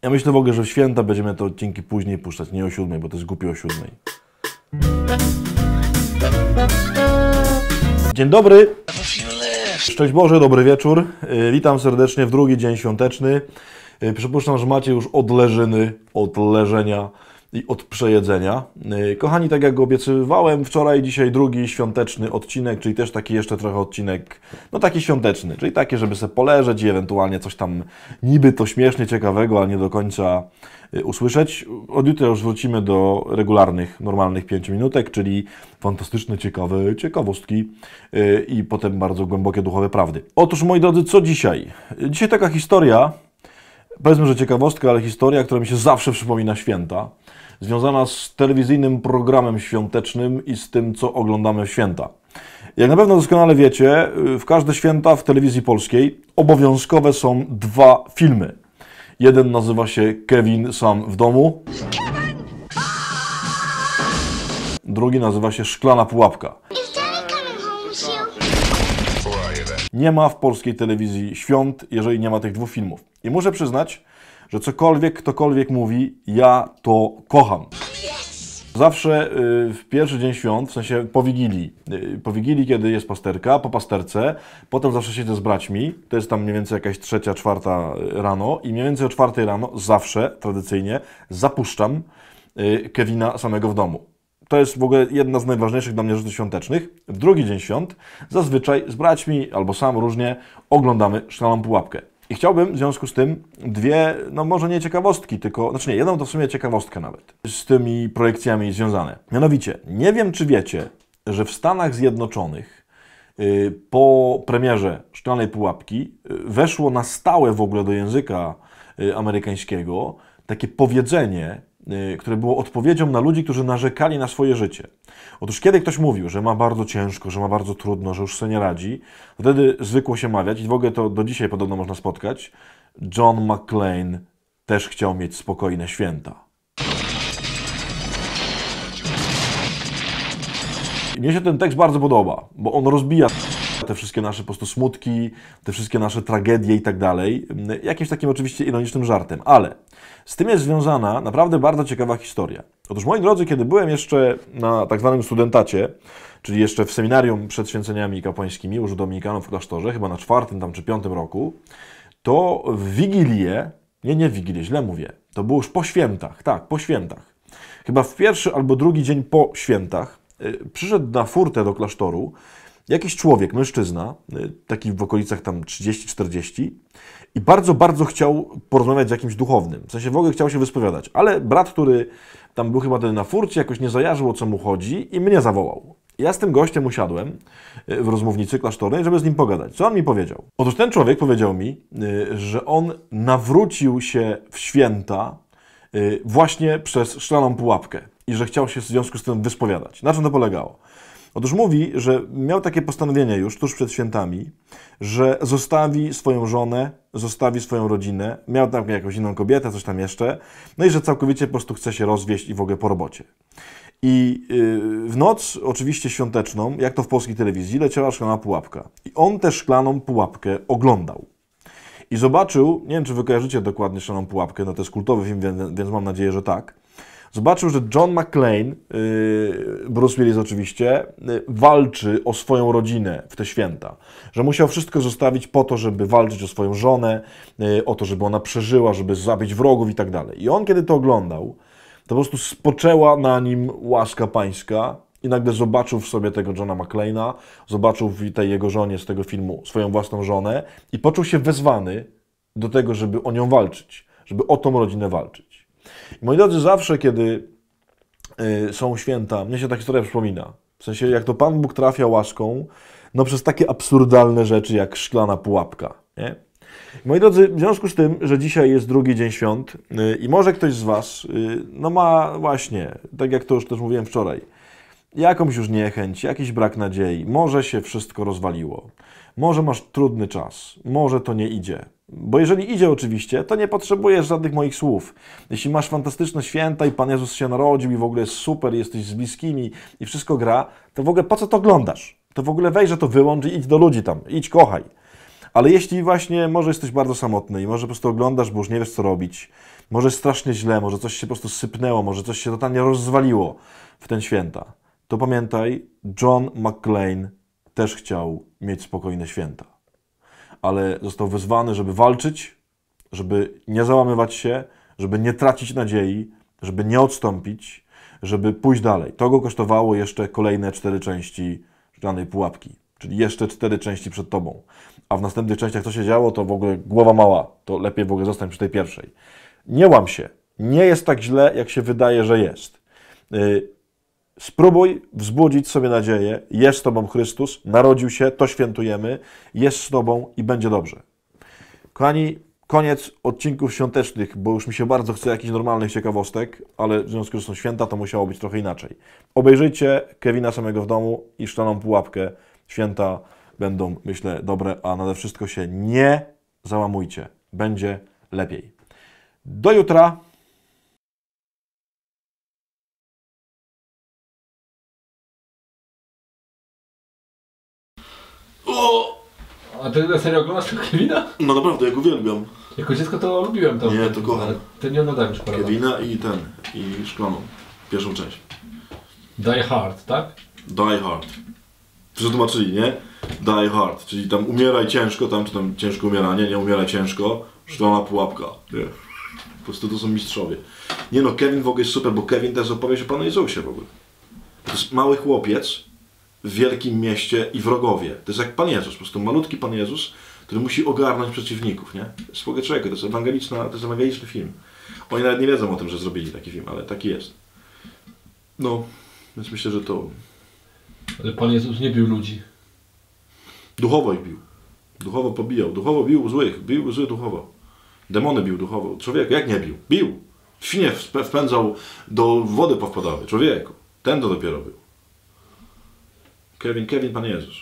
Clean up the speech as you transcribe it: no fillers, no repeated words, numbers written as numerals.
Ja myślę w ogóle, że w święta będziemy te odcinki później puszczać, nie o 7, bo to jest głupio o 7. Dzień dobry. Szczęść Boże, dobry wieczór. Witam serdecznie w drugi dzień świąteczny. Przypuszczam, że macie już odleżyny od leżenia i od przejedzenia. Kochani, tak jak obiecywałem, wczoraj, dzisiaj drugi świąteczny odcinek, czyli też taki jeszcze trochę odcinek, no taki świąteczny, czyli taki, żeby sobie poleżeć i ewentualnie coś tam niby to śmiesznie ciekawego, ale nie do końca usłyszeć. Od jutra już wrócimy do regularnych, normalnych 5 minutek, czyli fantastyczne, ciekawe ciekawostki i potem bardzo głębokie duchowe prawdy. Otóż, moi drodzy, co dzisiaj? Dzisiaj taka historia, powiedzmy, że ciekawostka, ale historia, która mi się zawsze przypomina święta, związana z telewizyjnym programem świątecznym i z tym, co oglądamy w święta. Jak na pewno doskonale wiecie, w każde święta w telewizji polskiej obowiązkowe są 2 filmy. Jeden nazywa się Kevin sam w domu. Drugi nazywa się Szklana pułapka. Nie ma w polskiej telewizji świąt, jeżeli nie ma tych 2 filmów. I muszę przyznać, że cokolwiek ktokolwiek mówi, ja to kocham. Zawsze w pierwszy dzień świąt, w sensie po Wigilii, kiedy jest pasterka, po pasterce, potem zawsze siedzę z braćmi, to jest tam mniej więcej jakaś 3, 4 rano i mniej więcej o 4 rano zawsze, tradycyjnie, zapuszczam Kevina samego w domu. To jest w ogóle jedna z najważniejszych dla mnie rzeczy świątecznych. W drugi dzień świąt zazwyczaj z braćmi albo sam różnie oglądamy Szklaną pułapkę. I chciałbym w związku z tym 2, no może nie ciekawostki, tylko, znaczy nie, jedną to w sumie ciekawostkę nawet, z tymi projekcjami związane. Mianowicie, nie wiem czy wiecie, że w Stanach Zjednoczonych po premierze Szklanej pułapki weszło na stałe w ogóle do języka amerykańskiego takie powiedzenie, które było odpowiedzią na ludzi, którzy narzekali na swoje życie. Otóż kiedy ktoś mówił, że ma bardzo ciężko, że ma bardzo trudno, że już sobie nie radzi, wtedy zwykło się mawiać, i w ogóle to do dzisiaj podobno można spotkać, John McClane też chciał mieć spokojne święta. I mnie się ten tekst bardzo podoba, bo on rozbija te wszystkie nasze po prostu smutki, te wszystkie nasze tragedie i tak dalej, jakimś takim oczywiście ironicznym żartem, ale z tym jest związana naprawdę bardzo ciekawa historia. Otóż, moi drodzy, kiedy byłem jeszcze na tak zwanym studentacie, czyli jeszcze w seminarium przed święceniami kapłańskimi u dominikanów w klasztorze, chyba na 4. tam czy 5. roku, to w Wigilię, nie w Wigilię, źle mówię, to było już po świętach, tak, po świętach. Chyba w pierwszy albo drugi dzień po świętach przyszedł na furtę do klasztoru jakiś człowiek, mężczyzna, taki w okolicach tam 30-40 i bardzo, bardzo chciał porozmawiać z jakimś duchownym. W sensie w ogóle chciał się wyspowiadać, ale brat, który tam był chyba wtedy na furcie, jakoś nie zajarzył, o co mu chodzi i mnie zawołał. Ja z tym gościem usiadłem w rozmównicy klasztornej, żeby z nim pogadać. Co on mi powiedział? Otóż ten człowiek powiedział mi, że on nawrócił się w święta właśnie przez Szklaną pułapkę i że chciał się w związku z tym wyspowiadać. Na czym to polegało? Otóż mówi, że miał takie postanowienie już tuż przed świętami, że zostawi swoją żonę, zostawi swoją rodzinę, miał tam jakąś inną kobietę, coś tam jeszcze, no i że całkowicie po prostu chce się rozwieść i w ogóle po robocie. I w noc, oczywiście świąteczną, jak to w polskiej telewizji, leciała Szklana pułapka. I on tę Szklaną pułapkę oglądał. I zobaczył, nie wiem czy wy kojarzycie dokładnie Szklaną pułapkę, no to jest kultowy film, więc mam nadzieję, że tak. Zobaczył, że John McClane, Bruce Willis oczywiście, walczy o swoją rodzinę w te święta. Że musiał wszystko zostawić po to, żeby walczyć o swoją żonę, o to, żeby ona przeżyła, żeby zabić wrogów i tak dalej. I on, kiedy to oglądał, to po prostu spoczęła na nim łaska pańska i nagle zobaczył w sobie tego Johna McClane'a, zobaczył w tej jego żonie z tego filmu swoją własną żonę i poczuł się wezwany do tego, żeby o nią walczyć, żeby o tą rodzinę walczyć. I moi drodzy, zawsze kiedy są święta, mnie się ta historia przypomina. W sensie, jak to Pan Bóg trafia łaską, no przez takie absurdalne rzeczy jak Szklana pułapka, nie? Moi drodzy, w związku z tym, że dzisiaj jest drugi dzień świąt i może ktoś z Was, no ma właśnie, tak jak to już też mówiłem wczoraj, jakąś już niechęć, jakiś brak nadziei, może się wszystko rozwaliło, może masz trudny czas, może to nie idzie. Bo jeżeli idzie oczywiście, to nie potrzebujesz żadnych moich słów. Jeśli masz fantastyczne święta i Pan Jezus się narodził i w ogóle jest super, jesteś z bliskimi i wszystko gra, to w ogóle po co to oglądasz? To w ogóle weź, że to wyłącz i idź do ludzi tam, idź kochaj. Ale jeśli właśnie może jesteś bardzo samotny i może po prostu oglądasz, bo już nie wiesz co robić, może jest strasznie źle, może coś się po prostu sypnęło, może coś się totalnie rozwaliło w ten święta, to pamiętaj, John McClane też chciał mieć spokojne święta. Ale został wezwany, żeby walczyć, żeby nie załamywać się, żeby nie tracić nadziei, żeby nie odstąpić, żeby pójść dalej. To go kosztowało jeszcze kolejne 4 części szklanej pułapki, czyli jeszcze 4 części przed tobą. A w następnych częściach co się działo, to w ogóle głowa mała, to lepiej w ogóle zostań przy tej pierwszej. Nie łam się, nie jest tak źle, jak się wydaje, że jest. Spróbuj wzbudzić sobie nadzieję, jest z tobą Chrystus, narodził się, to świętujemy, jest z tobą i będzie dobrze. Kochani, koniec odcinków świątecznych, bo już mi się bardzo chce jakichś normalnych ciekawostek, ale w związku z tym są święta, to musiało być trochę inaczej. Obejrzyjcie Kevina samego w domu i Szklaną pułapkę. Święta będą, myślę, dobre, a nade wszystko się nie załamujcie. Będzie lepiej. Do jutra. A ty na serio oglądasz tego Kevina? No naprawdę, jak uwielbiam. Jako dziecko to lubiłem to. Nie, to kocham. Ale to nie oglądałem już parę lat. Kevina i Szklaną. Pierwszą część. Die Hard, tak? Die Hard. Przetłumaczyli, nie? Die Hard, czyli tam umieraj ciężko, czy tam ciężko umieranie, nie umieraj ciężko, Szklana pułapka. Nie. Po prostu to są mistrzowie. Nie no, Kevin w ogóle jest super, bo Kevin też opowieść o Panu Jezusie w ogóle. To jest mały chłopiec w wielkim mieście i wrogowie. To jest jak Pan Jezus, po prostu malutki Pan Jezus, który musi ogarnąć przeciwników, nie? To jest w ogóle człowiek, to jest ewangeliczny film. Oni nawet nie wiedzą o tym, że zrobili taki film, ale taki jest. No, więc myślę, że to... Ale Pan Jezus nie bił ludzi. Duchowo ich bił. Duchowo pobijał. Duchowo bił złych. Bił zły duchowo. Demony bił duchowo. Człowieku, jak nie bił? Bił. Świnie wpędzał do wody powpadały. Człowieku. Ten to dopiero był. Kevin, Pan Jezus.